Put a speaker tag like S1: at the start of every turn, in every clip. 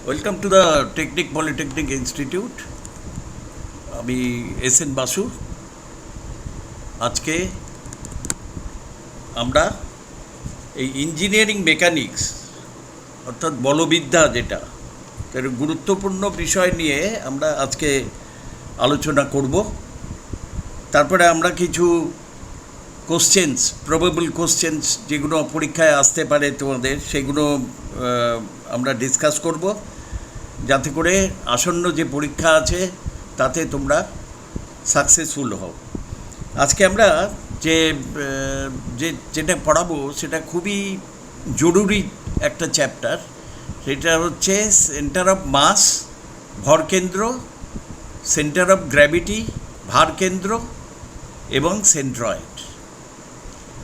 S1: Welcome to the technique polytechnic institute. আমি SN Basu. আজকে আমরা এই ইঞ্জিনিয়ারিং মেকানিক্স অর্থাৎ বলবিদ্যা যেটা তার গুরুত্বপূর্ণ বিষয় নিয়ে আমরা আজকে আলোচনা করব। তারপরে আমরা কিছু কোশ্চেন্স, প্রবাবল কোশ্চেন্স যেগুলো পরীক্ষায় আসতে পারে তোমাদের, সেগুলো আমরা ডিসকাস করব, যাতে করে আসন্ন যে পরীক্ষা আছে তাতে তোমরা সাকসেসফুল হও। আজকে আমরা যেটা পড়াবো সেটা খুবই জরুরি একটা চ্যাপ্টার। সেটা হচ্ছে সেন্টার অফ মাস, ভরকেন্দ্র, সেন্টার অফ গ্র্যাভিটি, ভারকেন্দ্র এবং সেন্ট্রয়েড।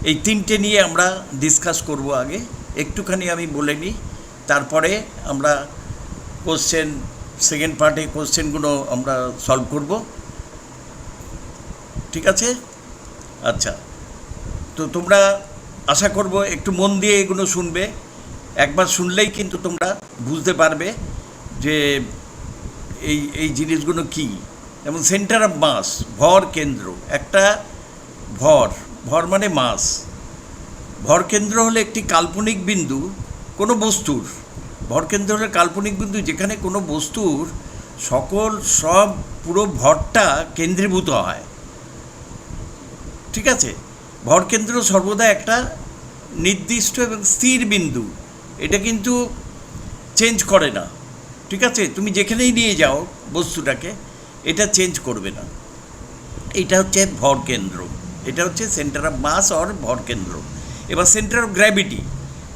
S1: এই তিনটে নিয়ে আমরা ডিসকাস করব। আগে একটুখানি আমি বলে নিই, তারপরে আমরা কোশ্চেন, সেকেন্ড পার্টে কোশ্চেনগুলো আমরা সলভ করব। ঠিক আছে? আচ্ছা, তো তোমরা আশা করব একটু মন দিয়ে এগুলো শুনবে। একবার শুনলেই কিন্তু তোমরা বুঝতে পারবে যে এই জিনিসগুলো কী। যেমন সেন্টার অফ মাস, ভর কেন্দ্র, একটা ভর মানে মাস। ভরকেন্দ্র হলো একটি কাল্পনিক বিন্দু কোনো বস্তুর। ভরকেন্দ্র হলো কাল্পনিক বিন্দু যেখানে কোনো বস্তুর সব পুরো ভরটা কেন্দ্রীভূত হয়। ঠিক আছে? ভরকেন্দ্র সর্বদা একটা নির্দিষ্ট এবং স্থির বিন্দু, এটা কিন্তু চেঞ্জ করে না। ঠিক আছে? তুমি যেখানেই নিয়ে যাও বস্তুটাকে, এটা চেঞ্জ করবে না। এটা হচ্ছে ভরকেন্দ্র, এটা হচ্ছে সেন্টার অফ মাস অর ভরকেন্দ্র। এবার centre of gravity,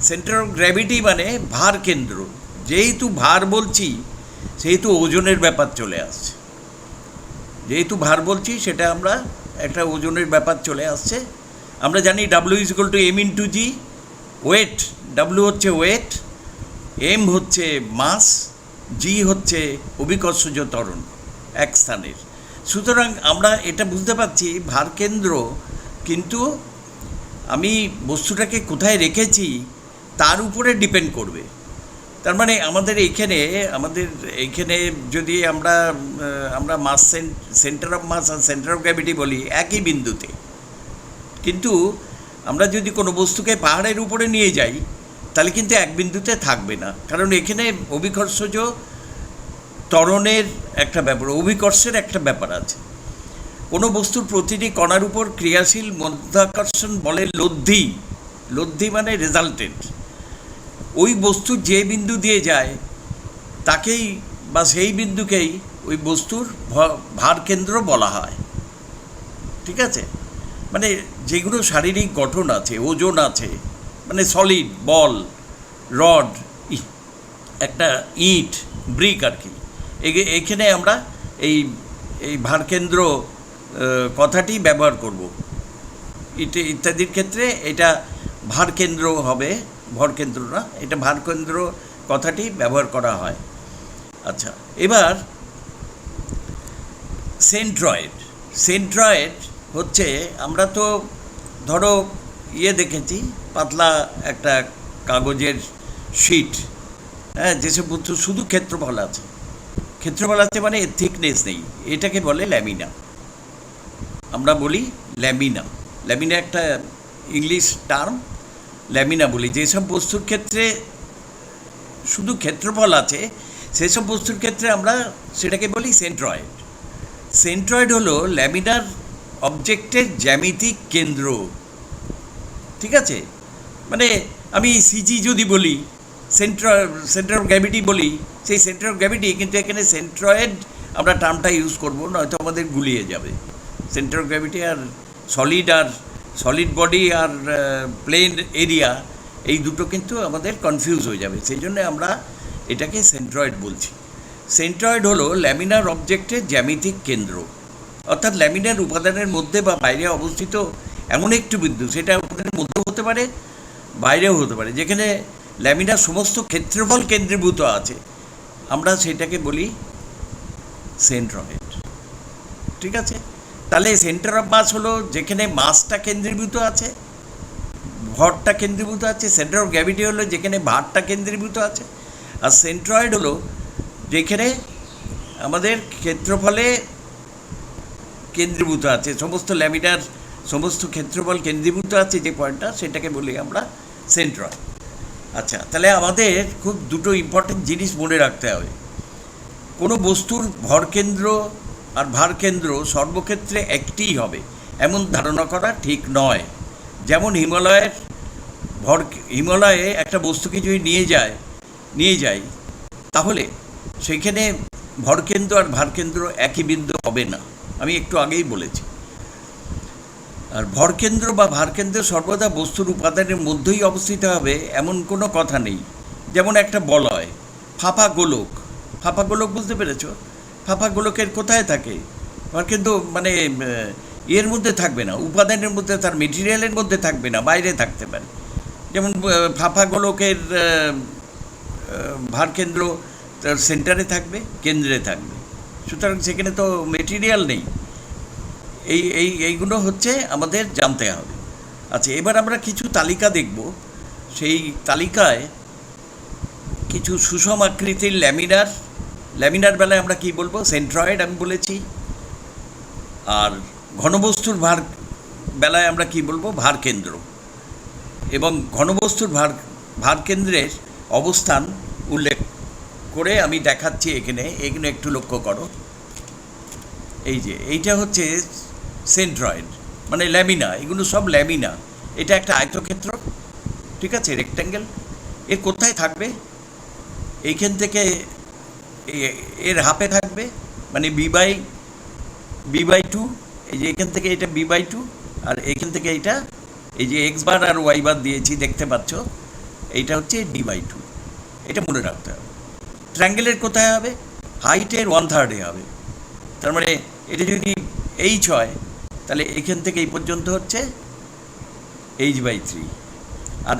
S1: centre of gravity মানে ভার কেন্দ্র। যেহেতু ভার বলছি সেহেতু ওজনের ব্যাপার চলে আসছে। যেহেতু ভার বলছি সেটা আমরা একটা ওজনের ব্যাপার চলে আসছে। আমরা জানি W=m×g, ওয়েট। W হচ্ছে ওয়েট, M হচ্ছে মাস, G হচ্ছে অভিকর্ষজ ত্বরণ এক স্থানের। সুতরাং আমরা এটা বুঝতে পারছি ভারকেন্দ্র কিন্তু আমি বস্তুটাকে কোথায় রেখেছি তার উপরে ডিপেন্ড করবে। তার মানে আমাদের এইখানে যদি আমরা মাস, সেন্টার অফ মাস আর সেন্টার অফ গ্র্যাভিটি বলি একই বিন্দুতে, কিন্তু আমরা যদি কোনো বস্তুকে পাহাড়ের উপরে নিয়ে যাই তাহলে কিন্তু এক বিন্দুতে থাকবে না, কারণ এখানে অভিকর্ষজ ত্বরণের একটা ব্যাপার, অভিকর্ষের একটা ব্যাপার আছে। কোনো বস্তুর প্রতিটি কণার উপর ক্রিয়াশীল মাধ্যাকর্ষণ বলে লব্ধি মানে রেজাল্টেন্ট। ওই বস্তু যে বিন্দু দিয়ে যায় তাকেই বা সেই বিন্দুকেই ওই বস্তুর ভারকেন্দ্র বলা হয়। ঠিক আছে? মানে যেগুলো শারীরিক গঠন আছে, ওজন আছে, মানে সলিড, বল, রড, একটা ইট, ব্রিক আর কি, এখানে আমরা এই ভারকেন্দ্র কথাটি ব্যবহার করব। ইত্যাদির ক্ষেত্রে এটা ভারকেন্দ্র হবে, ভরকেন্দ্র না, এটা ভারকেন্দ্র কথাটি ব্যবহার করা হয়। আচ্ছা, এবার সেন্ট্রয়েড হচ্ছে, আমরা তো ধরো দেখেছি পাতলা একটা কাগজের শিট, হ্যাঁ, যেসব বস্তু শুধু ক্ষেত্রফল আছে মানে এর থিকনেস নেই, এটাকে বলে ল্যামিনা। আমরা বলি ল্যামিনা একটা ইংলিশ টার্ম, ল্যামিনা বলি। যেসব বস্তুর ক্ষেত্রে শুধু ক্ষেত্রফল আছে সেসব বস্তুর ক্ষেত্রে আমরা সেটাকে বলি সেন্ট্রয়েড হলো ল্যামিনার অবজেক্টের জ্যামিতিক কেন্দ্র। ঠিক আছে? মানে আমি সিজি যদি বলি, সেন্টার অফ গ্র্যাভিটি বলি, সেই সেন্টার অফ গ্র্যাভিটি, কিন্তু এখানে সেন্ট্রয়েড আমরা টার্মটা ইউজ করব, নয়তো আমাদের গুলিয়ে যাবে। সেন্টার অফ গ্র্যাভিটি আর সলিড বডি আর প্লেন এরিয়া, এই দুটো কিন্তু আমাদের কনফিউজ হয়ে যাবে। সেই জন্য আমরা এটাকে সেন্ট্রয়েড বলছি। সেন্ট্রয়েড হলো ল্যামিনার অবজেক্টের জ্যামিতিক কেন্দ্র, অর্থাৎ ল্যামিনার উপাদানের মধ্যে বা বাইরে অবস্থিত এমন একটি বিন্দু, সেটা উপাদানের মধ্যেও হতে পারে, বাইরেও হতে পারে, যেখানে ল্যামিনার সমস্ত ক্ষেত্রফল কেন্দ্রীভূত আছে, আমরা সেটাকে বলি সেন্ট্রয়েড। ঠিক আছে? তাহলে সেন্টার অফ মাস হলো যেখানে মাসটা কেন্দ্রীভূত আছে, ভরটা কেন্দ্রীভূত আছে। সেন্টার অফ গ্র্যাভিটি হলো যেখানে ভারটা কেন্দ্রীভূত আছে। আর সেন্ট্রয়েড হলো যেখানে আমাদের ক্ষেত্রফলে কেন্দ্রীভূত আছে, সমস্ত ল্যামিনার সমস্ত ক্ষেত্রফল কেন্দ্রীভূত আছে যে পয়েন্টটা, সেটাকে বলি আমরা সেন্ট্রয়েড। আচ্ছা, তাহলে আমাদের খুব দুটো ইম্পর্টেন্ট জিনিস মনে রাখতে হবে। কোনো বস্তুর ভরকেন্দ্র আর ভারকেন্দ্র সর্বক্ষেত্রে একটিই হবে এমন ধারণা করা ঠিক নয়। যেমন হিমালয়ে একটা বস্তুকে যদি নিয়ে যায় তাহলে সেখানে ভরকেন্দ্র আর ভারকেন্দ্র একই বিন্দু হবে না, আমি একটু আগেই বলেছি। আর ভরকেন্দ্র বা ভারকেন্দ্র সর্বদা বস্তুর উপাদানের মধ্যেই অবস্থিত হবে এমন কোনো কথা নেই। যেমন একটা বলয়, ফাঁপা গোলক বুঝতে পেরেছ? ফাঁপা গোলকের কোথায় থাকে? ভরকেন্দ্র মানে এর মধ্যে থাকবে না, উপাদানের মধ্যে, তার মেটেরিয়ালের মধ্যে থাকবে না, বাইরে থাকতে পারে। যেমন ফাঁপা গোলকের ভারকেন্দ্র তার সেন্টারে থাকবে, কেন্দ্রে থাকবে, সুতরাং সেখানে তো মেটেরিয়াল নেই। এইগুলো হচ্ছে আমাদের জানতে হবে। আচ্ছা, এবার আমরা কিছু তালিকা দেখব। সেই তালিকায় কিছু সুষম আকৃতির ল্যামিনার বেলায় আমরা কি বলবো? সেন্ট্রয়েড আমি বলেছি। আর ঘনবস্তুর বেলায় আমরা কি বলবো? ভারকেন্দ্র। এবং ঘনবস্তুর ভারকেন্দ্রের অবস্থান উল্লেখ করে আমি দেখাচ্ছি এখানে একটু লক্ষ্য করো। এই যে এইটা হচ্ছে সেন্ট্রয়েড, মানে ল্যামিনা, এগুলো সব ল্যামিনা। এটা একটা আয়তক্ষেত্র, ঠিক আছে, রেক্ট্যাঙ্গেল। এর কোথায় থাকবে? এইখান থেকে এর হাফে থাকবে, মানে বি বাই 2। এই যে এখান থেকে এটা বি বাই 2, আর এখান থেকে এইটা, এই যে এক্স বার আর ওয়াই বার দিয়েছি দেখতে পাচ্ছ, এইটা হচ্ছে D/2। এটা মনে রাখতে হবে। ট্রায়াঙ্গেলের কোথায় হবে? হাইটের 1/3 হবে। তার মানে এটা যদি H হয় তাহলে এইখান থেকে এই পর্যন্ত হচ্ছে H/3। আর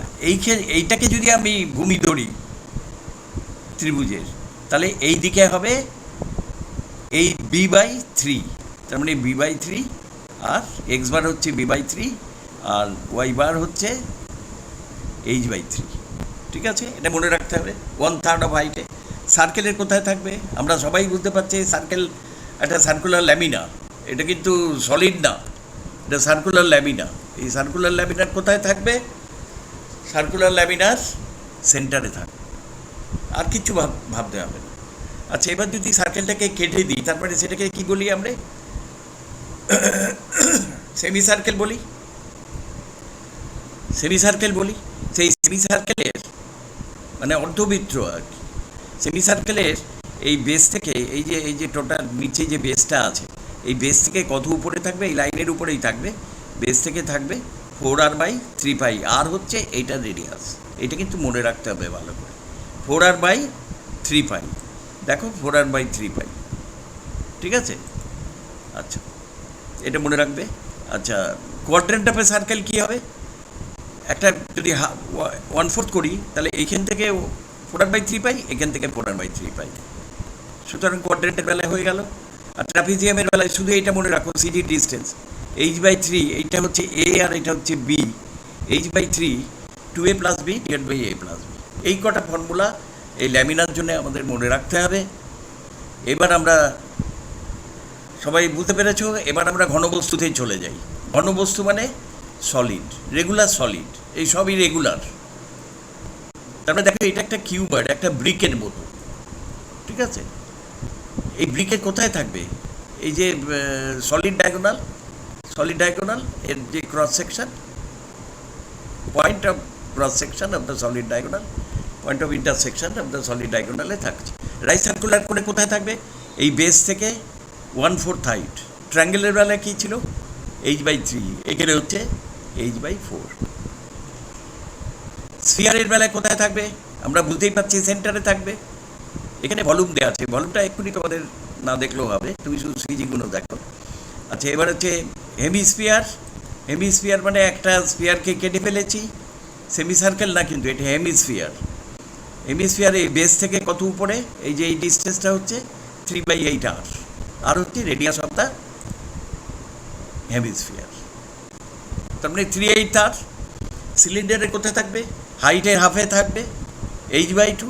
S1: এইটাকে যদি আমি ভূমি ধরি ত্রিভুজের, তাহলে এই দিকে হবে এই B/3। তার মানে B/3, আর এক্স বার হচ্ছে B/3, আর ওয়াই বার হচ্ছে H/3। ঠিক আছে, এটা মনে রাখতে হবে। 1/3 অফ হাইটে। সার্কেলের কোথায় থাকবে? আমরা সবাই বুঝতে পারছি সার্কেল একটা সার্কুলার ল্যামিনা, এটা কিন্তু সলিড না, এটা সার্কুলার ল্যামিনা। এই সার্কুলার ল্যামিনার কোথায় থাকবে? সার্কুলার ল্যামিনার সেন্টারে থাকবে, আর কিছু ভাবতে হবে না। আচ্ছা, এবার যদি সার্কেলটাকে কেটে দিই, তারপরে সেটাকে কি বলি আমরা? সেমি সার্কেল বলি। সেই সেমি সার্কেলের মানে অর্ধবৃত্ত আর কি। সেমি সার্কেলের এই বেস থেকে এই যে টোটাল নিচে যে বেসটা আছে, এই বেস থেকে কত উপরে থাকবে? এই লাইনের উপরেই থাকবে। বেস থেকে থাকবে 4r/3π। আর হচ্ছে এইটার রেডিয়াস। এটা কিন্তু মনে রাখতে হবে ভালো করে। 4r/3π, দেখো 4r/3π, ঠিক আছে? আচ্ছা, এটা মনে রাখবে। আচ্ছা, কোয়াড্রেন্ট অফ এ সার্কেল কী হবে? একটা যদি 1/4 করি, তাহলে এইখান থেকে 4r/3π, এখান থেকে 4r/3π। সুতরাং কোয়াড্রেন্টের বেলায় হয়ে গেল। আর ট্রাপিজিয়ামের বেলায় শুধু এটা মনে রাখো, সিডি ডিস্টেন্স H/3, এইটা হচ্ছে A আর এটা হচ্ছে B। H/3 2a+b/a+b। এই কটা ফর্মুলা এই ল্যামিনার জন্য আমাদের মনে রাখতে হবে। এবার আমরা সবাই বুঝতে পেরেছো। এবার আমরা ঘনবস্তুতেই চলে যাই। ঘনবস্তু মানে সলিড, রেগুলার সলিড, এই সবই রেগুলার। তারপরে দেখো, এটা একটা কিউবয়েড, একটা ব্রিকের মতো, ঠিক আছে? এই ব্রিকের কোথায় থাকবে? এই যে সলিড ডায়াগোনাল এর যে cross section, point of cross section of the solid diagonal, point of intersection of the solid ডায়াগোনালে থাকছে। রাইট সার্কুলার করে কোথায় থাকবে? এই বেস থেকে 1/4 হাইট। ট্রায়াঙ্গেলের বেলায় কী ছিল? H/3, এখানে হচ্ছে H/4। স্ফিয়ারের বেলায় কোথায় থাকবে? আমরা বুঝতেই পারছি সেন্টারে থাকবে। এখানে ভলিউম দেওয়া আছে, ভলিউমটা এক্ষুনি তোমাদের না দেখলেও হবে, তুমি শুধু সিজিগুলো দেখো। আচ্ছা, এবার হচ্ছে হেমিস্ফিয়ার মানে একটা স্ফিয়ারকে কেটে ফেলেছি। সেমি সার্কেল না, কিন্তু এটা হেমিস্ফিয়ার। এই বেস থেকে কত উপরে? এই যে এই ডিস্টেন্সটা হচ্ছে 3/8r, আর হচ্ছে রেডিয়াস অফ দ্য হেমিস্ফিয়ার। তার মানে 3/8r। সিলিন্ডারের কোথায় থাকবে? হাইটের হাফে থাকবে H/2,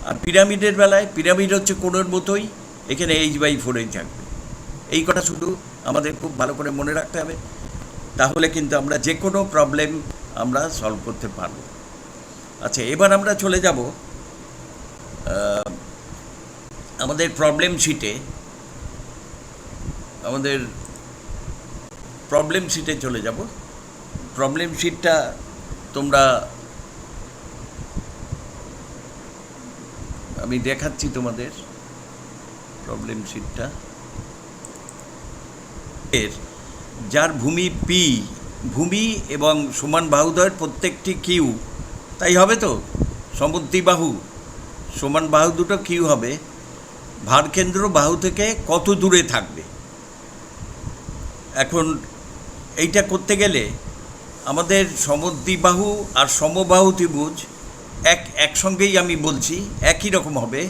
S1: আর পিরামিডের বেলায় পিরামিড হচ্ছে কোণের মতোই, এখানে h/4 থাকবে। এই কথা শুধু আমাদের খুব ভালো করে মনে রাখতে হবে, তাহলে কিন্তু আমরা যে কোনো প্রবলেম আমরা সলভ করতে পারব। আচ্ছা, এবার আমরা চলে যাব আমাদের প্রবলেম শিটে। আমাদের প্রবলেম শিটে চলে যাব। প্রবলেম শিটটা তোমরা, আমি দেখাচ্ছি তোমাদের প্রবলেম শিটটা। এর যার ভূমি পি, ভূমি এবং সমান বাহুদ্বয়ের প্রত্যেকটি কিউ, তাই হবে তো, সমদ্বিবাহু সমান বাহু দুটো কিউ হবে, ভারকেন্দ্র বাহু থেকে কত দূরে থাকবে। এখন এইটা করতে গেলে আমাদের সমদ্বিবাহু আর সমবাহু ত্রিভুজ একসঙ্গেই আমি বলছি একই রকম হবে।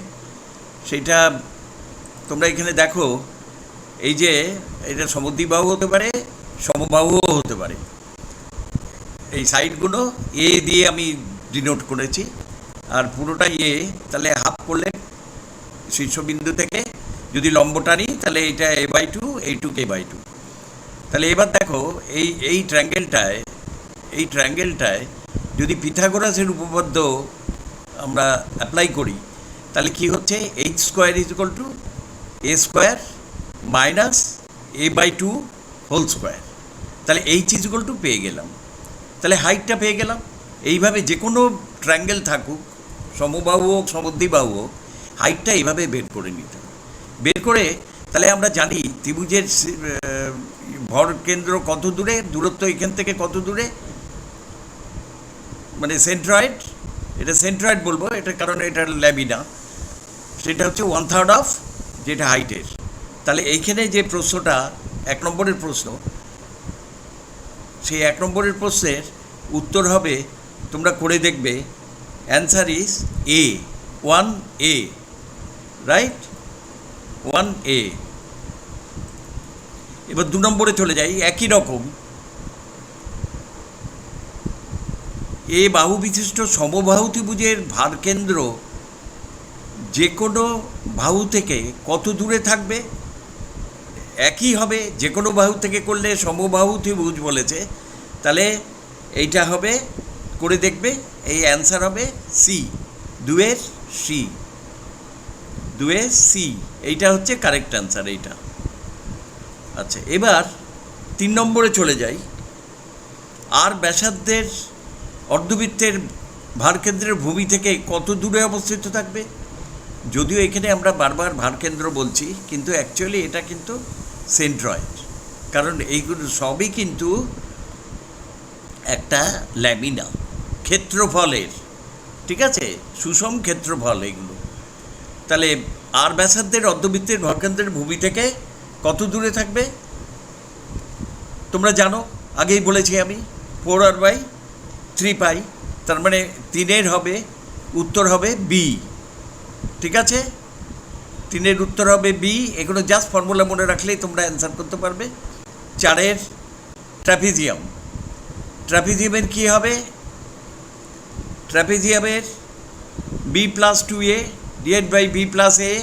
S1: সেটা তোমরা এখানে দেখো, এই যে এটা সমদ্বিবাহু হতে পারে, সমবাহুও হতে পারে। এই সাইডগুলো এ দিয়ে আমি ডিনোট করেছি, আর পুরোটা এ, তাহলে হাফ করলে শীর্ষবিন্দু থেকে যদি লম্ব টানি তাহলে এটা a/2, এইটুক a/2। তাহলে এবার দেখো এই ট্রায়াঙ্গেলটায় যদি পিথাগোরাসের উপপাদ্য আমরা অ্যাপ্লাই করি, তাহলে কি হচ্ছে, h² = a² minus a/2 whole square. তাহলে h পেয়ে গেলাম, তাহলে হাইটটা পেয়ে গেলাম। এইভাবে যে কোনো ট্রায়াঙ্গেল থাকুক, সমবাহু হোক সমদ্বিবাহু হোক, হাইটটা এইভাবে বের করে নিতে হবে। বের করে তাহলে আমরা জানি ত্রিভুজের ভর কেন্দ্র কত দূরে, দূরত্ব এখান থেকে কত দূরে, মানে সেন্ট্রয়েড, এটা সেন্ট্রয়েড বলবো এটা, কারণ এটা ল্যাবিনা, সেটা হচ্ছে 1/3 অফ যেটা হাইটের। তাহলে এইখানে যে প্রশ্নটা 1 নম্বরের প্রশ্ন, সেই 1 নম্বরের প্রশ্নের উত্তর হবে, তোমরা করে দেখবে, answer is a, 1A, right, 1A। এবার 2 নম্বরে চলে যাই। একই রকম এ বাহু বিশিষ্ট সমবাহু ত্রিভুজের ভারকেন্দ্র যে কোনো বাহু থেকে কত দূরে থাকবে, একই হবে, যে কোনো বাহু থেকে করলে সমবাহু ত্রিভুজ বলেছে, তাহলে এইটা হবে, করে দেখবে, এই অ্যান্সার হবে সি, 2 সি, এইটা হচ্ছে কারেক্ট অ্যান্সার এইটা। আচ্ছা, এবার 3 নম্বরে চলে যাই। আর ব্যাসার্ধের অর্ধবৃত্তের ভারকেন্দ্রের ভূমি থেকে কত দূরে অবস্থিত থাকবে। যদিও এখানে আমরা বারবার ভারকেন্দ্র বলছি, কিন্তু অ্যাকচুয়ালি এটা কিন্তু সেন্ট্রয়েড, কারণ এইগুলো সবই কিন্তু একটা ল্যামিনা ক্ষেত্রফলের, ঠিক আছে, সুষম ক্ষেত্রফল এগুলো। তাহলে আর ব্যাসার্ধের অর্ধবৃত্তের ভারকেন্দ্রের ভূমি থেকে কত দূরে থাকবে তোমরা জানো, আগেই বলেছি আমি, 4r/3π, তার মানে 3-এর হবে উত্তর হবে বি, ঠিক আছে, 3-এর উত্তর হবে বি। এগুলো জাস্ট ফর্মুলা মনে রাখলেই তোমরা অ্যান্সার করতে পারবে। 4-এর ট্রাপিজিয়ামের কী হবে, ট্রাপিজিয়ামের b+2a / b+a,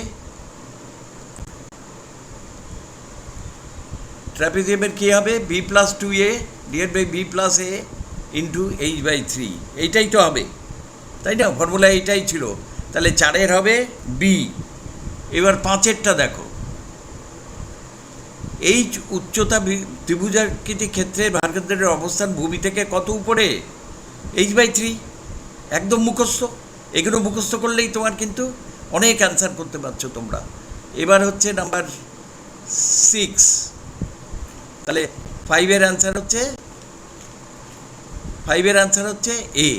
S1: ট্রাপিজিয়ামের কী হবে, b+2a / b+a ইন্টু h/3, এইটাই তো হবে, তাই না, ফর্মুলা এইটাই ছিল। তাহলে 4-এর হবে বি। এবার 5-এরটা দেখো, এইচ উচ্চতা ত্রিভুজাকৃতি ক্ষেত্রে ভারকেন্দ্রের অবস্থান ভূমি থেকে কত উপরে, h/3, একদম মুখস্থ। এগুলো মুখস্থ করলেই তোমার কিন্তু অনেক অ্যান্সার করতে পারছো তোমরা। এবার হচ্ছে নাম্বার 6, তাহলে 5-এর অ্যান্সার হচ্ছে এ।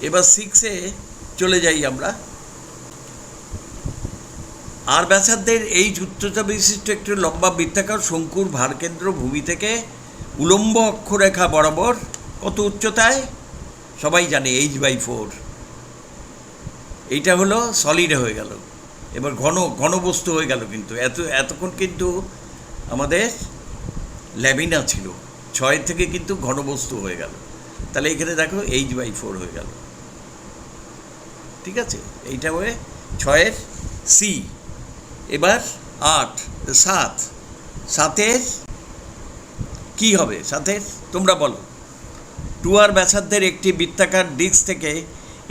S1: এবার 6-এ চলে যাই আমরা। আর ব্যাসার্ধের এই উচ্চতা বিশিষ্ট একটি লম্বা বৃত্তাকার শঙ্কুর ভারকেন্দ্র ভূমি থেকে উলম্ব অক্ষরেখা বরাবর কত উচ্চতায়, সবাই জানে h/4। এইটা হলো সলিড হয়ে গেল। এবার ঘন বস্তু হয়ে গেল, কিন্তু এতক্ষণ কিন্তু আমাদের ল্যামিনা ছিল, 6 থেকে কিন্তু ঘনবস্তু হয়ে গেল। তাহলে এখানে দেখো h/4 হয়ে গেল। ঠিক আছে, এইটা হয়ে 6-এর সি। এবার 8, 7, 7-এর কী হবে? 7-এর তোমরা বলো। 2r ব্যাসার্ধের একটি বৃত্তাকার ডিস্ক থেকে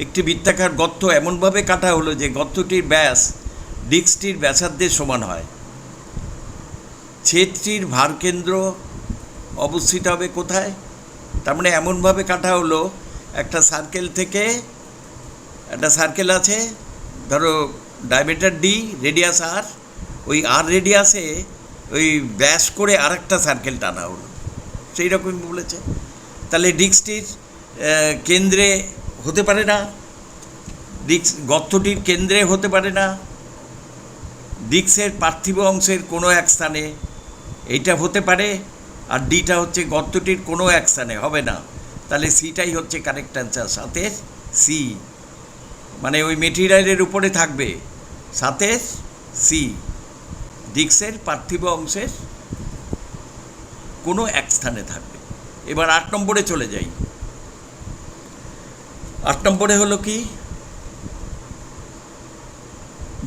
S1: একটি বৃত্তাকার গর্ত এমনভাবে কাটা হলো যে গর্তটির ব্যাস ডিস্কটির ব্যাসার্ধের সমান হয়। ছেদটির ভারকেন্দ্র অবস্থিত হবে কোথায়? তার মানে এমনভাবে কাটা হলো, একটা সার্কেল থেকে, একটা সার্কেল আছে, ধরো ডায়ামিটার ডি, রেডিয়াস আর, ওই আর রেডিয়াসে ওই ব্যাস করে আরেকটা সার্কেল টানা হলো, সেই রকমই বলেছে। তাহলে ডিস্কটির কেন্দ্রে হতে পারে না, ডিস্ক গর্তটির কেন্দ্রে হতে পারে না, ডিস্কের পার্থিব অংশের কোনো এক স্থানে এইটা হতে পারে, আর ডিটা হচ্ছে গর্তটির কোনো এক স্থানে হবে না। তাহলে সিটাই হচ্ছে কারেক্ট অ্যান্সার, 7-এর সি, মানে ওই মেটেরিয়ালের উপরে থাকবে। 7-এর সি, ডিস্কের পার্থিব অংশের কোনো এক স্থানে থাকবে। এবার 8 নম্বরে চলে যাই। 8 নম্বরে হলো কি?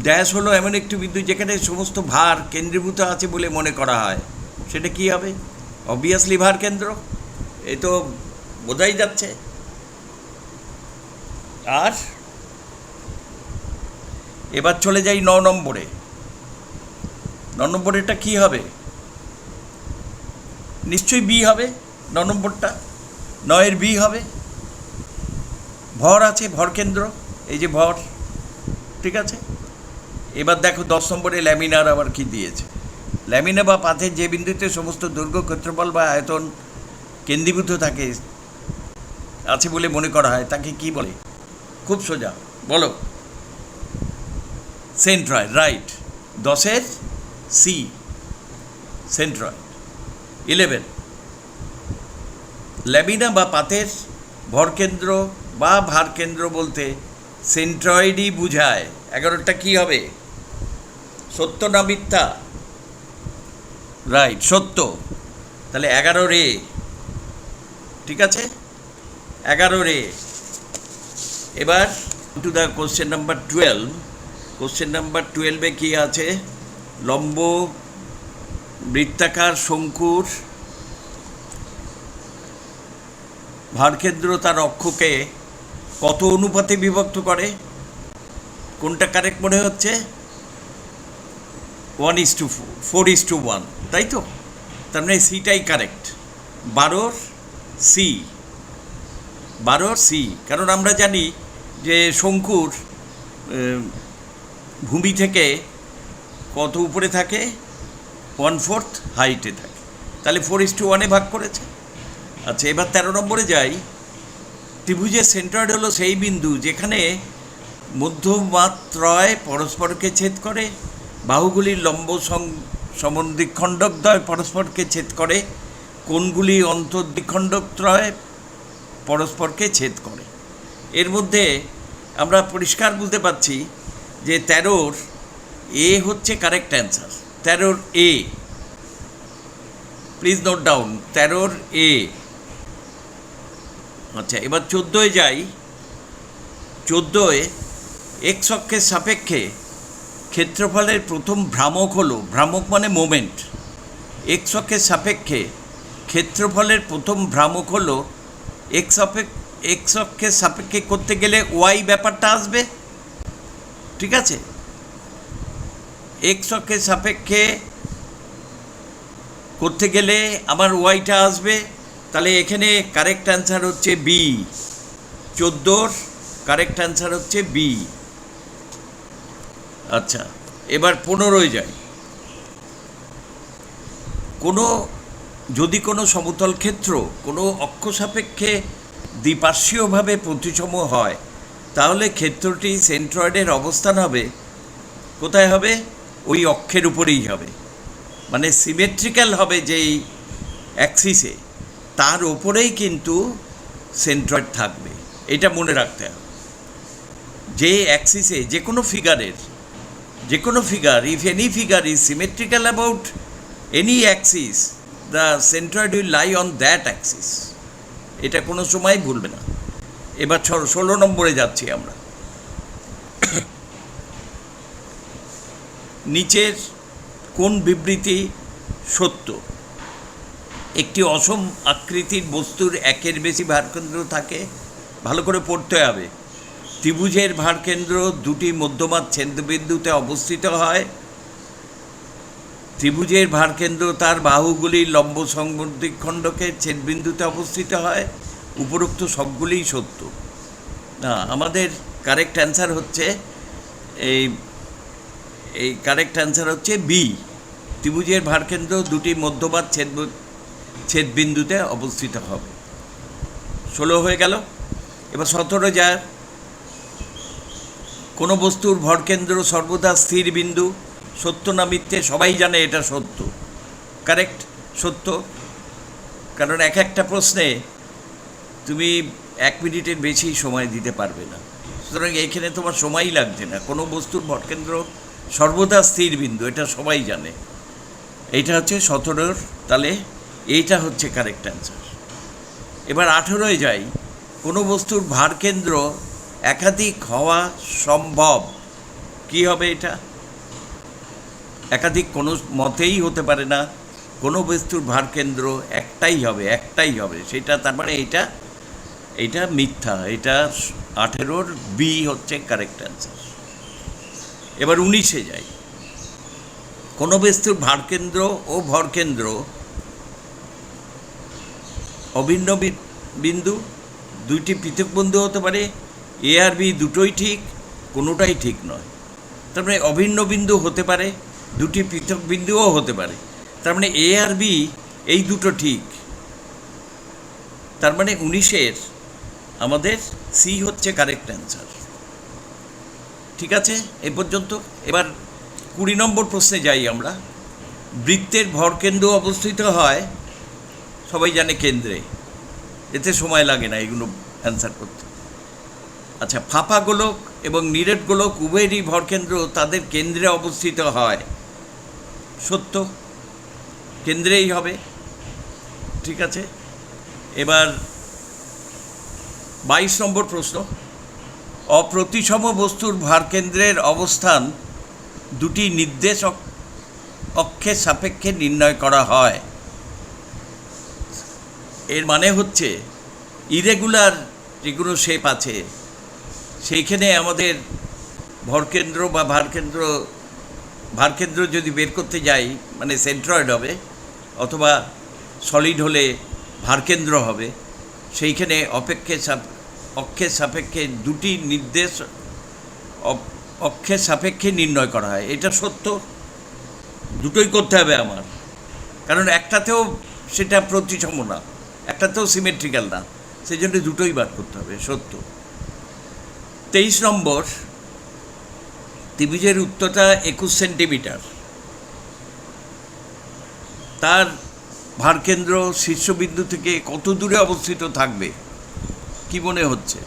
S1: ড্যাশ হলো এমন একটি বিন্দু যেখানে সমস্ত ভার কেন্দ্রীভূত আছে বলে মনে করা হয়। সেটা কি হবে? অবভিয়াসলি ভার কেন্দ্র, এ তো বোঝাই যাচ্ছে। আর এবার চলে যাই 9 নম্বরে। 9 নম্বরেরটা কী হবে? নিশ্চয়ই বি হবে 9 নম্বরটা, 9-এর বি হবে। ভর আছে, ভর কেন্দ্র, এই যে ভর, ঠিক আছে। এবার দেখো 10 নম্বরে ল্যামিনার আবার কি দিয়েছে। ল্যামিনা বা পাথের যে বিন্দুতে সমস্ত দৈর্ঘ্য, ক্ষেত্রফল বা আয়তন কেন্দ্রীভূত থাকে আছে বলে মনে করা হয় তাকে কি বলে? খুব সোজা, বলো। Centroid, right. 10-এর সি, সেন্ট্রয়েড। 11, ল্যামিনা বা পাথের ভরকেন্দ্র বা ভারকেন্দ্র বলতে সেন্ট্রয়েডই বুঝায়। 11টা কি হবে? সত্য না মিথ্যা? রাইট, সত্য। তাহলে 11 রে, ঠিক আছে, 11 রে। এবার to the question number 12। Question number 12-এ কী আছে? লম্ব বৃত্তাকার শঙ্কুর ভারকেন্দ্র তার অক্ষকে কত অনুপাতে বিভক্ত করে? কোনটা কারেক্ট মনে হচ্ছে? 1:4:1, তাই তো? তার মানে সিটাই কারেক্ট, 12-র সি, 12-র সি। কারণ আমরা জানি যে শঙ্কুর ভূমি থেকে কত উপরে থাকে? 1/4 হাইটে থাকে, তাহলে 4:1-এ ভাগ করেছে। আচ্ছা, এবার 13 নম্বরে যাই। ত্রিভুজের সেন্ট্রয়েড হলো সেই বিন্দু যেখানে মধ্যমাত্রয় পরস্পরকে ছেদ করে, বাহুগুলির লম্ব সমদ্বিখণ্ডকদ্বয় পরস্পরকে ছেদ করে, কোণগুলি অন্তর্দ্বিখণ্ডকত্রয় পরস্পরকে ছেদ করে। এর মধ্যে আমরা পরিষ্কার বুঝতে পারছি যে 13-র এ হচ্ছে কারেক্ট অ্যান্সার। 13-র এ, প্লিজ নোট ডাউন, 13-র এ। আচ্ছা, এবার 14-এ যাই। 14-এ এক্স অক্ষের সাপেক্ষে ক্ষেত্রফলের প্রথম ভ্রামক হলো, ভ্রামক মানে মোমেন্ট, এক্স অক্ষের সাপেক্ষে ক্ষেত্রফলের প্রথম ভ্রামক হলো এক্স অক্ষের সাপেক্ষে করতে গেলে ওয়াই ব্যাপারটা আসবে, ঠিক আছে। এক্স অক্ষের সাপেক্ষে করতে গেলে আমার ওয়াইটা আসবে, তাহলে এখানে কারেক্ট অ্যান্সার হচ্ছে বি। 14-র কারেক্ট অ্যান্সার হচ্ছে বি। আচ্ছা, এবার 15-এ যাই। যদি কোনো সমতল ক্ষেত্র কোনো অক্ষ সাপেক্ষে দ্বিপার্শ্বীয়ভাবে প্রতিসম হয়, তাহলে ক্ষেত্রটি সেন্ট্রয়েডের অবস্থান হবে কোথায় হবে? ওই অক্ষের উপরেই হবে, মানে সিমেট্রিক্যাল হবে যেই অ্যাক্সিসে, তার ওপরেই কিন্তু সেন্ট্রয়েড থাকবে। এটা মনে রাখতে হবে। যে অ্যাক্সিসে যে কোনো figure, if any figure is symmetrical about any Axis, the centroid will lie on that Axis. এটা কোনো সময় ভুলবে না। এবার 16 নম্বরে যাচ্ছি আমরা। নিচের কোন বিবৃতি সত্য? একটি অসম আকৃতির বস্তুর একের বেশি ভারকেন্দ্র থাকে। ভালো করে পড়তে হবে। ত্রিভুজের ভারকেন্দ্র দুটি মধ্যমার ছেদবিন্দুতে অবস্থিত হয়। ত্রিভুজের ভারকেন্দ্র তার বাহুগুলির লম্ব সমদ্বিখণ্ডকে ছেদবিন্দুতে অবস্থিত হয়। উপরোক্ত সবগুলিই সত্য। না, আমাদের কারেক্ট অ্যান্সার হচ্ছে এই কারেক্ট অ্যান্সার হচ্ছে বি। ত্রিভুজের ভারকেন্দ্র দুটি মধ্যমার ছেদবিন্দুতে অবস্থিত হবে। 16 হয়ে গেল। এবার 17 যায়। কোনো বস্তুর ভরকেন্দ্র সর্বদা স্থির বিন্দু। সত্য না মিথ্যে? সবাই জানে এটা সত্য। কারেক্ট, সত্য। কারণ এক একটা প্রশ্নে তুমি 1 মিনিটের বেশি সময় দিতে পারবে না, সুতরাং এইখানে তোমার সময়ই লাগছে না। কোনো বস্তুর ভরকেন্দ্র সর্বদা স্থির বিন্দু, এটা সবাই জানে। এইটা হচ্ছে 17-র, তাহলে এইটা হচ্ছে কারেক্ট অ্যান্সার। এবার 18-এ যাই। কোনো বস্তুর ভারকেন্দ্র একাধিক হওয়া সম্ভব। কি হবে এটা? একাধিক কোনো মতেই হতে পারে না। কোনো বস্তুর ভারকেন্দ্র একটাই হবে। সেটা তার মানে এইটা মিথ্যা। এটা 18-র বি হচ্ছে কারেক্ট অ্যান্সার। এবার 19-এ যাই। কোনো বস্তুর ভারকেন্দ্র ও ভরকেন্দ্র অভিন্ন বিন্দু, দুইটি পৃথক বিন্দু হতে পারে। এ আর বি দুটোই ঠিক, কোনোটাই ঠিক নয়। তার মানে অভিন্ন বিন্দু হতে পারে, দুটি পৃথক বিন্দুও হতে পারে। তার মানে এ আর বি এই দুটো ঠিক। তার মানে 19-এর আমাদের সি হচ্ছে কারেক্ট অ্যান্সার। ঠিক আছে, এ পর্যন্ত। এবার 20 নম্বর প্রশ্নে যাই আমরা। বৃত্তের ভরকেন্দ্র অবস্থিত হয়, সবাই জানে, কেন্দ্রে। এতে সময় লাগে না এগুলো অ্যান্সার করতে। আচ্ছা, ফাঁপা গোলক এবং নিরেট গোলক উভয়েরই ভরকেন্দ্র তাদের কেন্দ্রে অবস্থিত হয়। সত্য, কেন্দ্রেই হবে। ঠিক আছে। এবার 22 নম্বর প্রশ্ন। অপ্রতিসম বস্তুর ভারকেন্দ্রের অবস্থান দুটি নির্দেশ অক্ষের সাপেক্ষে নির্ণয় করা হয়। এর মানে হচ্ছে ইরেগুলার যেগুলো শেপ আছে সেইখানে আমাদের ভরকেন্দ্র বা ভারকেন্দ্র যদি বের করতে যাই, মানে সেন্ট্রয়েড হবে, অথবা সলিড হলে ভারকেন্দ্র হবে, সেইখানে অক্ষের সাপেক্ষে দুটি নির্দেশ অক্ষের সাপেক্ষে নির্ণয় করা হয়। এটা সত্য। দুটোই করতে হবে আমার, কারণ একটাতেও সেটা প্রতিসম না, একটাতেও সিমেট্রিক্যাল না, সেই জন্য দুটোই বার করতে হবে। সত্য। 23 নম্বর। ত্রিভুজের উচ্চতা 21 সেন্টিমিটার। তার ভারকেন্দ্র শীর্ষবিন্দু থেকে কত দূরে অবস্থিত থাকবে? কি মনে হচ্ছে?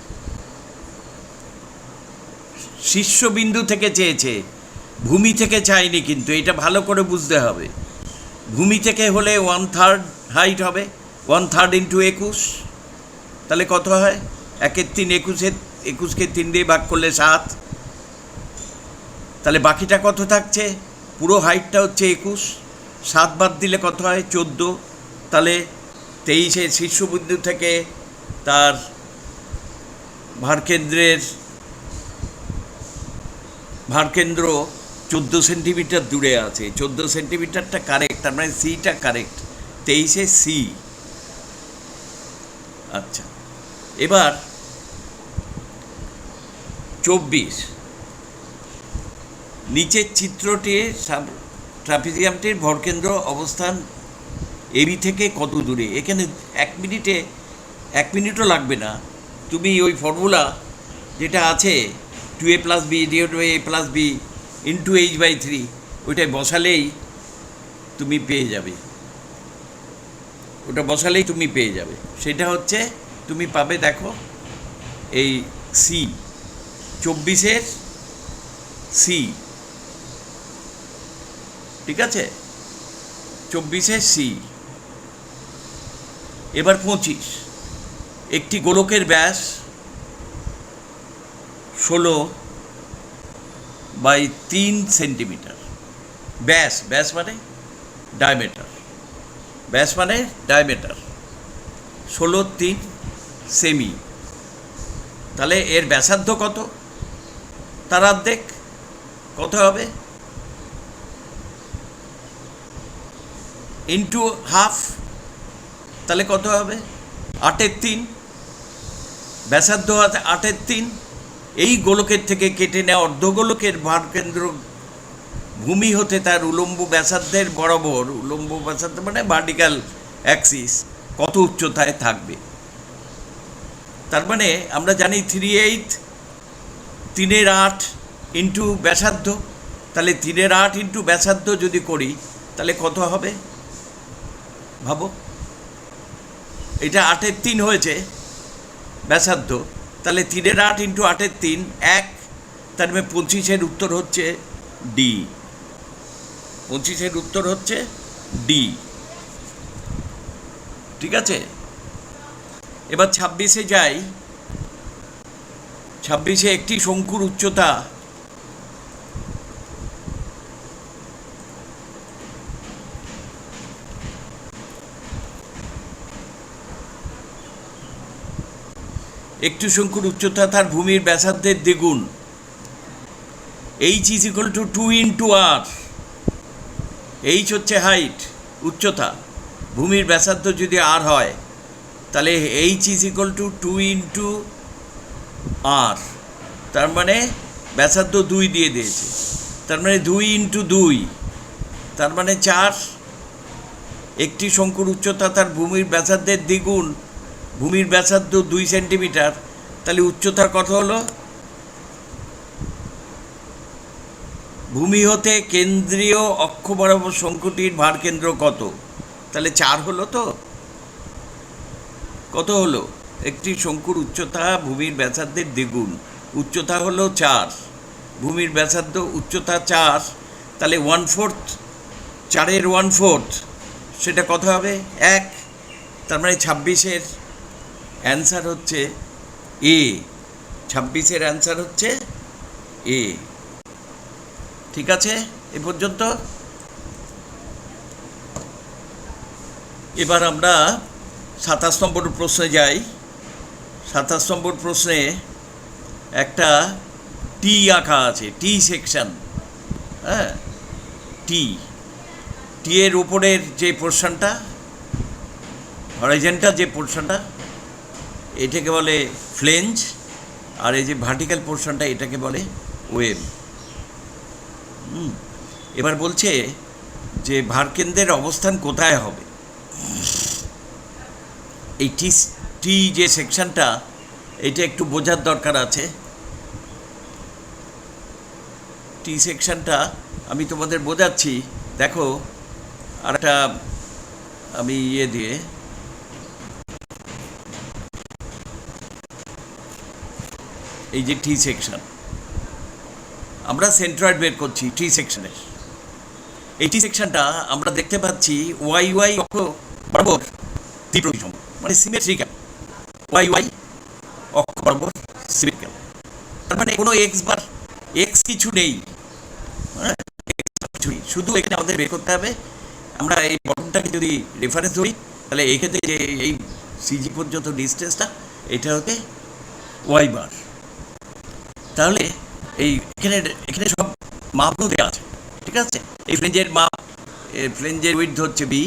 S1: শীর্ষবিন্দু থেকে চেয়েছে, ভূমি থেকে চাইনি, কিন্তু এটা ভালো করে বুঝতে হবে। ভূমি থেকে হলে 1/3 হাইট হবে, 1/3 × 21, তাহলে কত হয়? 1-এর 3, 21কে 3 দিয়ে ভাগ করলে 7। তাহলে বাকিটা কত থাকছে? পুরো হাইটটা হচ্ছে 21, 7 বাদ দিলে কত হয়? 14। তাহলে 23-এর শীর্ষবিন্দু থেকে তার ভারকেন্দ্র 14 সেন্টিমিটার দূরে আছে। 14 সেন্টিমিটারটা কারেক্ট, তার মানে সিটা কারেক্ট। 23-এ সি। আচ্ছা, এবার 24। নিচের চিত্রটির ট্রাপিজিয়ামটির ভরকেন্দ্র অবস্থান এবি থেকে কত দূরে? এখানে 1 মিনিটও লাগবে না। তুমি ওই ফর্মুলা যেটা আছে 2a + b / a + b × h/3, ওইটাই বসালেই তুমি পেয়ে যাবে। সেটা হচ্ছে তুমি পাবে, দেখো, এই সি, 24-এর সি। ঠিক আছে, 24-এর সি। এবার 25। একটি গোলকের ব্যাস 16/3 সেন্টিমিটার। ব্যাস, ব্যাস মানে ডায়ামিটার, ব্যাস মানে ডায়ামিটার 16 সেমি। তাহলে এর ব্যাসার্ধ কত? তার অর্ধেক কত হবে? ইন্টু হাফ, তাহলে কত হবে? 8/3। ব্যাসার্ধ 8/3। এই গোলকের থেকে কেটে নেওয়া অর্ধগোলকের ভারকেন্দ্র ভূমি হতে তার উলম্ব ব্যাসার্ধের বরাবর, উলম্ব ব্যাসার্ধ মানে ভার্টিক্যাল অ্যাক্সিস, কত উচ্চতায় থাকবে। তার মানে আমরা জানি 3/8 3/8 ইন্টু ব্যাসার্ধ। তাহলে 3/8 ইন্টু ব্যাসার্ধ যদি করি তাহলে কত হবে ভাবো? এটা 8/3 হয়েছে ব্যাসার্ধ, তাহলে 3/8 ইন্টু 8/3 1, তার মানে 25-এর উত্তর হচ্ছে ডি। 25-এর উত্তর হচ্ছে ডি। ঠিক আছে, এবার 26-এ যাই। 26-এ একটি শঙ্কুর উচ্চতা তার ভূমির ব্যাসার্ধের দ্বিগুণ। H is equal to 2 into R. H হচ্ছে হাইট, উচ্চতা। ভূমির ব্যাসার্ধ যদি আর হয় তাহলে H is equal to 2 into R. তার মানে ব্যাসার্ধ 2 দিয়ে দিয়েছে, তার মানে 2 ইন্টু 2, তার মানে 4। একটি শঙ্কুর উচ্চতা তার ভূমির ব্যাসার্ধের দ্বিগুণ। ভূমির ব্যাসার্ধ 2 সেন্টিমিটার, তাহলে উচ্চতার কত হলো? ভূমি হতে কেন্দ্রীয় অক্ষ বরাবর শঙ্কুটির ভারকেন্দ্র কত? তাহলে 4 হলো তো। কত হলো? একটি শঙ্কুর উচ্চতা ভূমির ব্যাসার্ধের দ্বিগুণ, উচ্চতা হলো 4, ভূমির ব্যাসার্ধ উচ্চতা 4, তাহলে 1/4, 4-এর 1/4 সেটা কত হবে? 1। তার মানে 26-এর অ্যান্সার হচ্ছে এ। 26-এর অ্যান্সার হচ্ছে এ। ঠিক আছে এ পর্যন্ত। এবার আমরা 27 নম্বর প্রশ্নে যাই। 27 নম্বর প্রশ্নে একটা টি আঁকা আছে, টি সেকশন। হ্যাঁ, টি এর উপরের যে পোর্শনটা, হরাইজন্টাল যে পোর্শনটা, এটাকে বলে ফ্লেঞ্জ, আর এই যে ভার্টিক্যাল পোর্শনটা এটাকে বলে ওয়েভ। এবার বলছে যে ভারকেন্দ্রের অবস্থান কোথায় হবে। এই টি যে সেকশনটা, এটা একটু বোঝার দরকার আছে। টি সেকশনটা আমি তোমাদের বোঝাচ্ছি, দেখো। আর একটা আমি দিয়ে এই যে টি সেকশন, আমরা সেন্ট্রয়েড বের করছি টি সেকশনের। এই টি সেকশনটা আমরা দেখতে পাচ্ছি ওয়াই অক্ষ বরাবর ত্রিপ্রতিসম, মানে সিমেট্রিক্যাল। ওয়াই অক্ষ বরাবর সিমেট্রিক্যাল, তার মানে কোনো এক্স কিছু নেই। হ্যাঁ, শুধু এখানে আমাদের বের করতে হবে। আমরা এই বটনটাকে যদি রেফারেন্স ধরি তাহলে এক্ষেত্রে যে এই সিজি পর্যন্ত ডিস্টেন্সটা, এটা হচ্ছে ওয়াই বার। তাহলে এখানে সব মাপগুলো দেওয়া আছে। ঠিক আছে, এই ফ্লেঞ্জের মাপ, ফ্লেঞ্জের উইডথ হচ্ছে বি,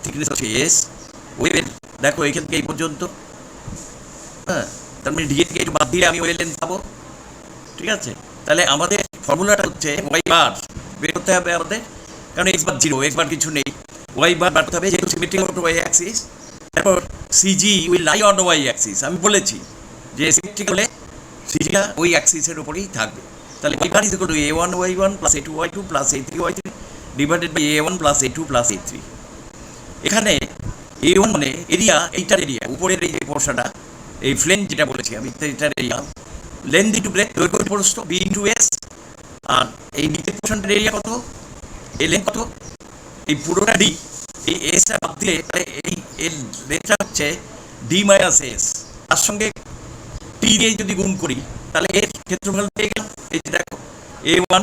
S1: থিকনেস হচ্ছে এস, ওয়েভের দেখো এখান থেকে এই পর্যন্ত। হ্যাঁ, তার মানে ডি থেকে একটু বাদ দিয়ে আমি ওয়েভ লেন্থ পাবো। ঠিক আছে, তাহলে আমাদের ফর্মুলাটা হচ্ছে ওয়াই বার বের করতে হবে আমাদের, কারণ এক্স বার 0, এক্স বার কিছু নেই। ওয়াই বার বার করতে হবে, যেহেতু সিমেট্রিক্যাল ওয়াই অ্যাক্সিস। তারপর CG will lie on Y axis. আমি বলেছি যে সিমেট্রিক্যাল সিজিটা ওই অ্যাক্সিসের উপরেই থাকবে। তাহলে Y bar is equal to a1y1 plus a2y2 plus a3y3 divided by a1 plus a2 plus a3। এখানে a1 মানে এরিয়া, এইটার এরিয়া, উপরের এই যে পোর্শনটা, এই ফ্লেঞ্জ যেটা বলেছি আমি, এইটার এরিয়া। লেন্থ ইন্টু ব্রেথ, দৈর্ঘ্য প্রস্থ, বি ইন্টু এস। আর এই নিচের পোর্শনটার এরিয়া কত, এই লেন্থ কত, এই পুরোটা ডি। এই এসটা বাদ দিলে এই লেন্থটা হচ্ছে ডি মাইনাস এস, তার সঙ্গে টি দিয়ে যদি গুণ করি তাহলে এর ক্ষেত্রফল পেয়ে গেলাম। এই যে দেখো a1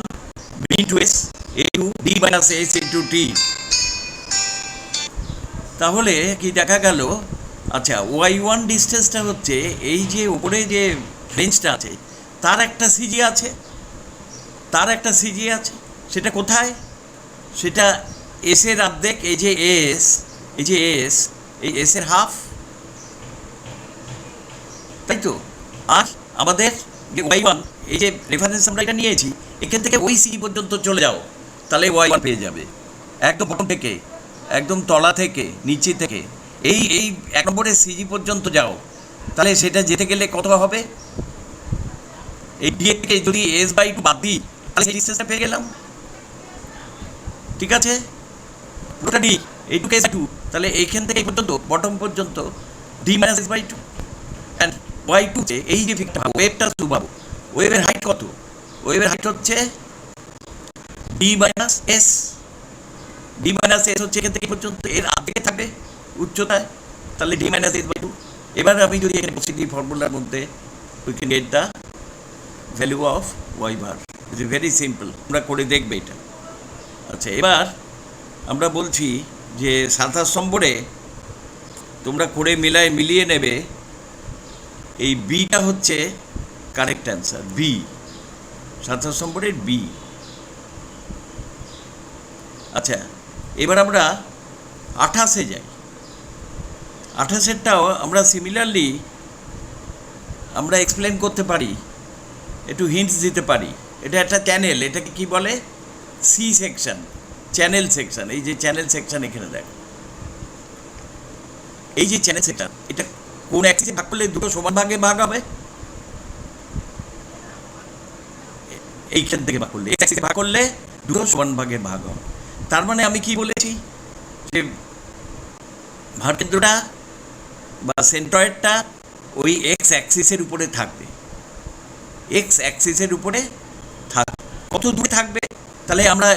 S1: b into S into D minus S into T. তাহলে কি দেখা গেল, আচ্ছা ওয়াই ওয়ান ডিস্টেন্সটা হচ্ছে এই যে উপরে যে রেঞ্জটা আছে তার একটা সিজি আছে, সেটা কোথায়? সেটা এস এর অর্ধেক, এই যে এস, এই এস এর হাফ, তাই তো। আর আমাদের যে ওয়াই ওয়ান, এই যে রেফারেন্স আমরা এটা নিয়েছি, এখান থেকে ওই সি পর্যন্ত চলে যাও, তাহলে ওয়াই ওয়ান পেয়ে যাবে। একদম বটম থেকে, একদম তলা থেকে, নিচে থেকে এই 1 নম্বরের সিজি পর্যন্ত যাও, তাহলে সেটা যেতে গেলে কত হবে? এই ডি থেকে যদি এস বাই টু বাদ দিই, তাহলে সেই ডিস্টেন্সটা পেয়ে গেলাম। ঠিক আছে, পুরোটা ডি, এইটুকু এস বাই টু, তাহলে এইখান থেকে এই পর্যন্ত বটম পর্যন্ত D minus S by two. And Y two, এই যে ফিকটা ওয়েভটা শুভাবো, ওয়েভের হাইট কত? ওয়েভের হাইট হচ্ছে D minus S. D minus S হচ্ছে এখান থেকে পর্যন্ত, এর আগে থাকবে উচ্চতায়, তাহলে D minus S by two. এবার আমি যদি এখানে বসে দিই ফর্মুলার মধ্যে, we can get the value of Y bar. It is very simple, তোমরা করে দেখবে এটা। আচ্ছা, এবার আমরা বলছি যে 27 নম্বরে তোমরা করে মিলিয়ে নেবে, এই বিটা হচ্ছে কারেক্ট অ্যান্সার, বি 27 নম্বরের বি। আচ্ছা, এবার আমরা 28-এ যাই। 28-এরটাও আমরা সিমিলারলি আমরা এক্সপ্লেন করতে পারি, একটু হিন্টস দিতে পারি। এটা একটা চ্যানেল, এটাকে কি বলে? C section, channel section. এই যে চ্যানেল সেকশন এখানে দেখ, এই যে চ্যানেল সেকশন, এটা কোন অ্যাক্সিসে ভাগ করলে দুটো সমান ভাগে ভাগ হবে? এইখান থেকে ভাগ করলে, এক্স অ্যাক্সিসে ভাগ করলে দুটো সমান ভাগে ভাগ হবে। তার মানে আমি কি বলেছি, যে ভারকেন্দ্রটা বা সেন্ট্রয়েডটা ওই এক্স অ্যাক্সিসের উপরে থাকবে, এক্স অ্যাক্সিসের উপরে থাকবে। কত দূরে থাকবে? তাহলে আমরা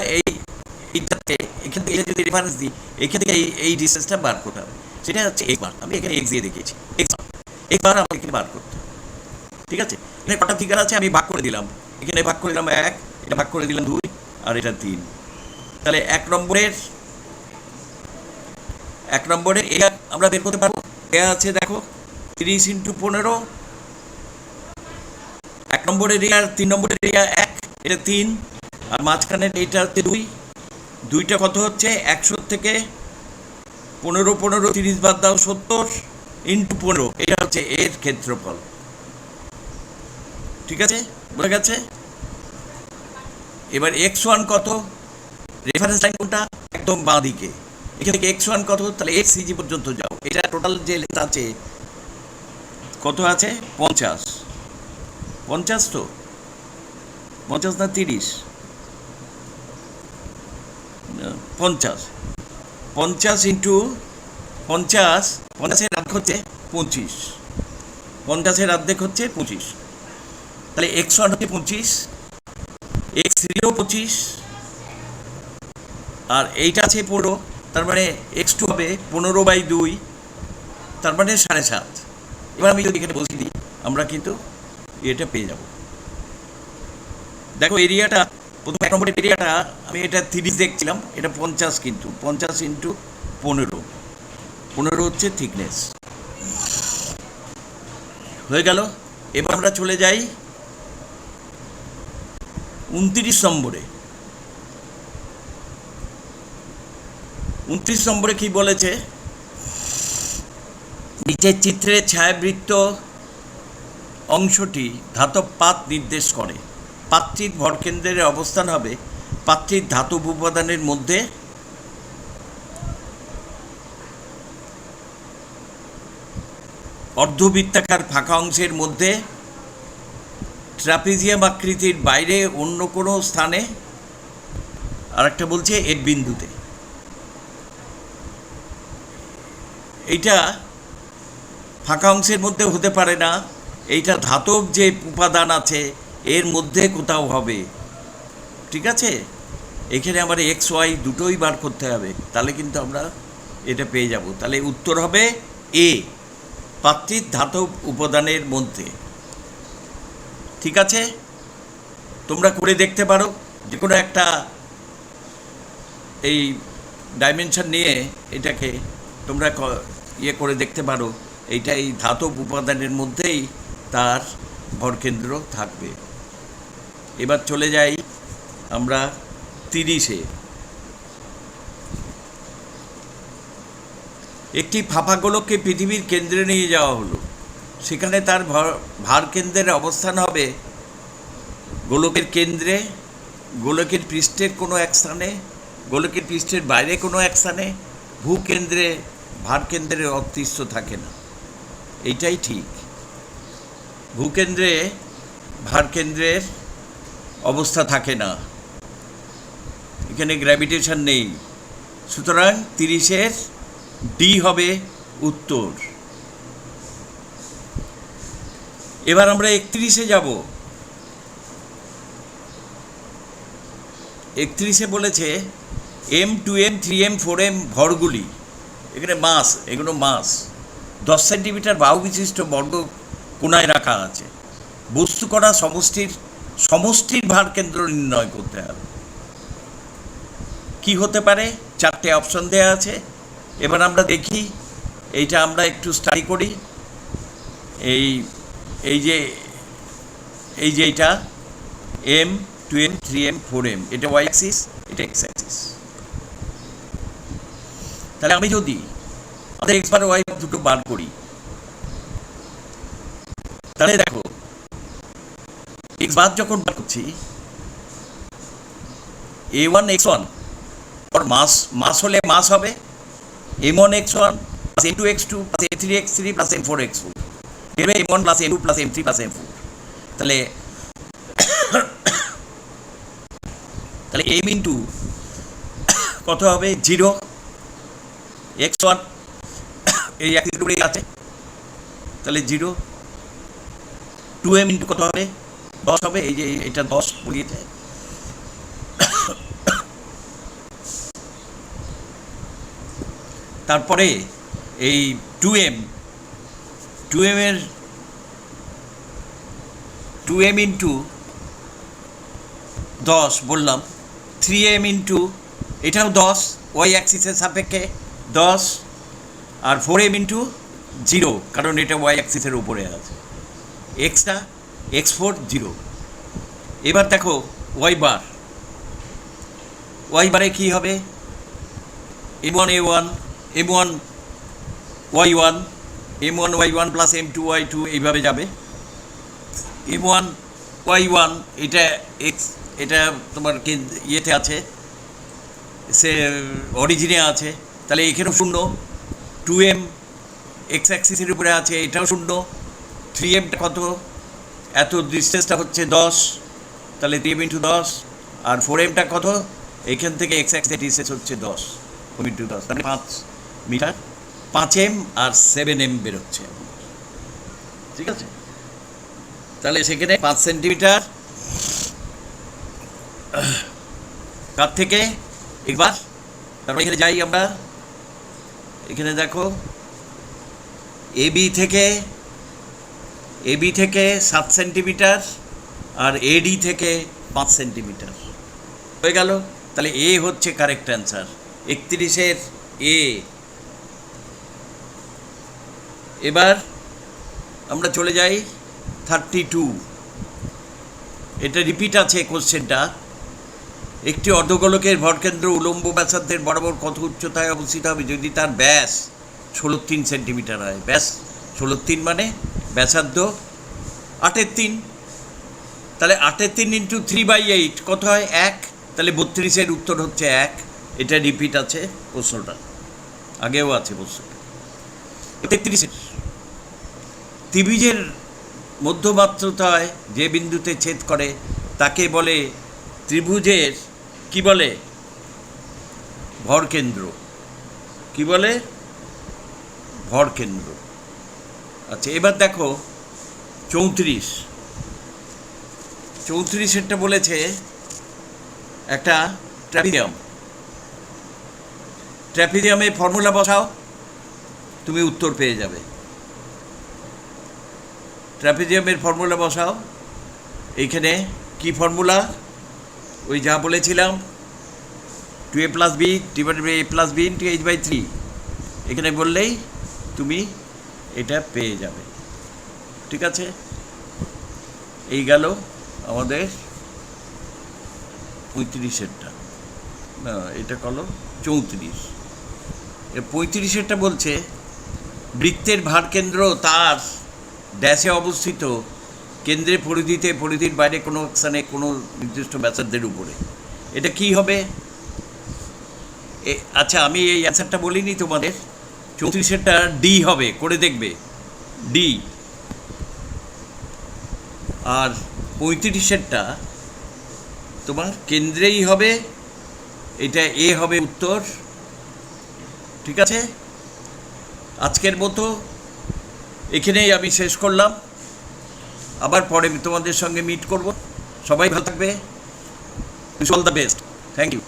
S1: এইটাতে এখান থেকে যদি রেফারেন্স দিই, এখান থেকে এই ডিস্টেন্সটা বার করতে হবে। সেটা হচ্ছে এক্স বার। আমি এখানে এক্স দিয়ে দেখিয়েছি, এক্স বার আমাকে এখানে বার করতে হবে। ঠিক আছে, এখানে কটা ফিগার আছে আমি ভাগ করে দিলাম, এখানে ভাগ করে দিলাম 1, এটা ভাগ করে দিলাম 2, আর এটা 3। তাহলে 1 নম্বরের এটা আমরা বের করতে পারবো। এ আছে দেখো 30 ইন্টু 15, 1 নম্বরের এরিয়া, 3 নম্বরের এরিয়া 1, এটা 3, আর মাঝখানে এইটা হচ্ছে 2। 2টা কত হচ্ছে? 100 থেকে 15, 30 বাদ দাও 70 ইন্টু 15, এটা হচ্ছে এর ক্ষেত্রফল। ঠিক আছে, বোঝা গেছে? এবার x1 কত? রেফারেন্স লাইন কোনটা? একদম বাঁ দিকে। এখান থেকে x1 কত? তাহলে এর সিজি পর্যন্ত যাও। এটা টোটাল যে লেন্থ আছে কত আছে? 50। 50 তো 50 না 30? 50। 50 ইন্টু 50, 50-এর অর্ধেক হচ্ছে 25, 50-এর অর্ধেক হচ্ছে 25। তাহলে x1 হচ্ছে 25, x0 25, আর এইটা আছে 15, তার মানে x2 হবে 15/2, তার মানে 7.5। এবার আমি যদি এখানে বসিয়ে দিই, আমরা কিন্তু এটা পেয়ে যাব। দেখো এরিয়াটা, প্রথম 1 নম্বরের এরিয়াটা আমি এটা 30 দেখছিলাম, এটা 50, কিন্তু 50 ইন্টু 15, 15 হচ্ছে থিকনেস। হয়ে গেল। এবার আমরা চলে যাই 29 নম্বরে। 29 নম্বরে কি বলেছে? নিচের চিত্রে ছায়াবৃত্ত অংশটি ধাতব পাত নির্দেশ করে। পাত্রীর ভরকেন্দ্রের অবস্থান হবে পাত্রীর ধাতব উপাদানের মধ্যে অর্ধবৃত্তাকার ফাঁকা অংশের মধ্যে, ট্রাপিজিয়াম আকৃতির বাইরে অন্য কোনো স্থানে, আর একটা বলছে এর বিন্দুতে। এইটা ফাঁকা অংশের মধ্যে হতে পারে না, এইটা ধাতব যে উপাদান আছে এর মধ্যে কোথাও হবে। ঠিক আছে, এখানে আমার এক্স ওয়াই দুটোই বার করতে হবে, তাহলে কিন্তু আমরা এটা পেয়ে যাব। তাহলে উত্তর হবে এ, পাত্রীর ধাতব উপাদানের মধ্যে। ঠিক আছে, তোমরা করে দেখতে পারো, যে কোনো একটা এই ডাইমেনশন নিয়ে এটাকে তোমরা ইয়ে করে দেখতে পারো। এইটা এই ধাতব উপাদানের মধ্যেই তার ভরকেন্দ্র থাকবে। এবার চলে যাই আমরা 30-এ। একটি ফাঁপা গোলককে পৃথিবীর কেন্দ্রে নিয়ে যাওয়া হলো। সেখানে তার ভার কেন্দ্রের অবস্থান হবে গোলকের কেন্দ্রে, গোলকের পৃষ্ঠের কোনো এক স্থানে, গোলকের পৃষ্ঠের বাইরে কোনো এক স্থানে। ভূকেন্দ্রে ভার কেন্দ্রের অস্তিত্ব থাকে না, এইটাই ঠিক। ভূকেন্দ্রে ভার কেন্দ্রের অবস্থা থাকে না, এখানে গ্র্যাভিটেশন নেই। সুতরাং 30-এর ডি হবে উত্তর। এবার আমরা 31-এ যাব। 31-এ বলেছে M, 2M, 3M, 4M ভরগুলি, এখানে মাস, এগুলো মাস 10 সেন্টিমিটার বাহু বিশিষ্ট বর্গ কোণায় রাখা আছে। বস্তু কণা সমষ্টির ভার কেন্দ্র নির্ণয় করতে হবে। কি হতে পারে? 4টে অপশন দেওয়া আছে। এবার আমরা দেখি, এইটা আমরা একটু স্টাডি করি। এই যে এইটা M, 2M, 3M, 4M, এটা ওয়াই অ্যাক্সিস, এটা এক্স অ্যাক্সিস। তাহলে আমি যদি আমাদের এক্স বার ওয়াই দুটো বার করি, তাহলে দেখো এক্স বার যখন বার করছি, A1 x1 ওর মাস হলে মাস হবে M1 x1 plus M2 x2 plus M3 x3 plus M4 x4, এর M1 plus M2 plus M3 plus M4। তাহলে M ইন্টু কত হবে? 0, x1 এই অ্যাক্সিসের উপরেই আছে, তাহলে 0। 2M ইন্টু কত হবে? 10 হবে, এই যে এটা 10 বলিয়েছে। তারপরে এই 2M ইন্টু 10 বললাম। 3M ইন্টু এটাও 10 ওয়াই অ্যাক্সিসের সাপেক্ষে 10, আর 4M ইন্টু 0, কারণ এটা ওয়াই অ্যাক্সিসের উপরে আছে। Extra x4 0। এবার দেখো ওয়াই বারে কী হবে? M1 A1, M1 Y1, M1 Y1 plus M2 Y2, এইভাবে যাবে। M1 Y1 এটা এক্স, এটা তোমার ইয়েতে আছে, সে অরিজিনে আছে, তাহলে এখানেও 0। 2M এক্স অ্যাক্সিসের উপরে আছে, এটাও 0। 3Mটা কত? এত ডিস্টেন্সটা হচ্ছে 10, তাহলে 3M ইন্টু 10। আর 4Mটা কত? এখান থেকে এক্স অ্যাক্সিসের ডিস্টেন্স হচ্ছে 10 ইন্টু 10, তাহলে 5 মিটার। 5M আর 7M বেরোচ্ছে, ঠিক আছে? তাহলে সেখানে 5 সেন্টিমিটার কার থেকে একবার। তারপর এখানে যাই আমরা, এখানে দেখো এবি থেকে 7 সেন্টিমিটার আর এডি থেকে 5 সেন্টিমিটার হয়ে গেল। তাহলে এ হচ্ছে কারেক্ট অ্যান্সার, 31-এর এ। এবার আমরা চলে যাই 32। এটা রিপিট আছে কোশ্চেনটা। একটি অর্ধগোলকের ভরকেন্দ্র উলম্ব ব্যাসার্ধের বরাবর কত উচ্চতায় অবস্থিত হবে যদি তার ব্যাস 16 সেন্টিমিটার হয়? ব্যাস 16 মানে ব্যাসার্ধ 8-3, তাহলে 8-3 ইন্টু 3/8 কত হয়? 1। তাহলে 32-এর উত্তর হচ্ছে 1। এটা রিপিট আছে প্রশ্নটা, আগেও আছে প্রশ্নটা। 33-এর ত্রিভুজের মধ্যমাত্রতায় যে বিন্দুতে ছেদ করে তাকে বলে ত্রিভুজের কি বলে? ভরকেন্দ্র। কি বলে? ভরকেন্দ্র। আচ্ছা, এবার দেখো 34-এরটা বলেছে একটা ট্র্যাপিজিয়ামের ফর্মুলা বসাও, তুমি উত্তর পেয়ে যাবে। ট্র্যাপিজিয়ামের ফর্মুলা বসাও। এইখানে কি ফর্মুলা? ওই যা বলেছিলাম, 2a plus B divided by a plus B into h/3 এখানে বললেই তুমি এটা পেয়ে যাবে। ঠিক আছে, এই গেল আমাদের 35-এরটা, না এটা কল 34। 35-এরটা বলছে বৃত্তের ভারকেন্দ্র তার ড্যাশে অবস্থিত, কেন্দ্রের পরিধিতে পরিধির বাইরে কোনো স্থানে কোনো নির্দিষ্ট ব্যাসার্ধের উপরে। এটা কি হবে? আচ্ছা, আমি এই অ্যান্সারটা বলিনি তোমাদের। 34-এরটা ডি হবে, করে দেখবে ডি। আর 35-এরটা তোমার কেন্দ্রেই হবে, এটা এ হবে উত্তর। ঠিক আছে, আজকের মতো এখানেই আমি শেষ করলাম। আবার পরে তোমাদের সঙ্গে মিট করব। সবাই ভালো থাকবে। All the best. Thank you.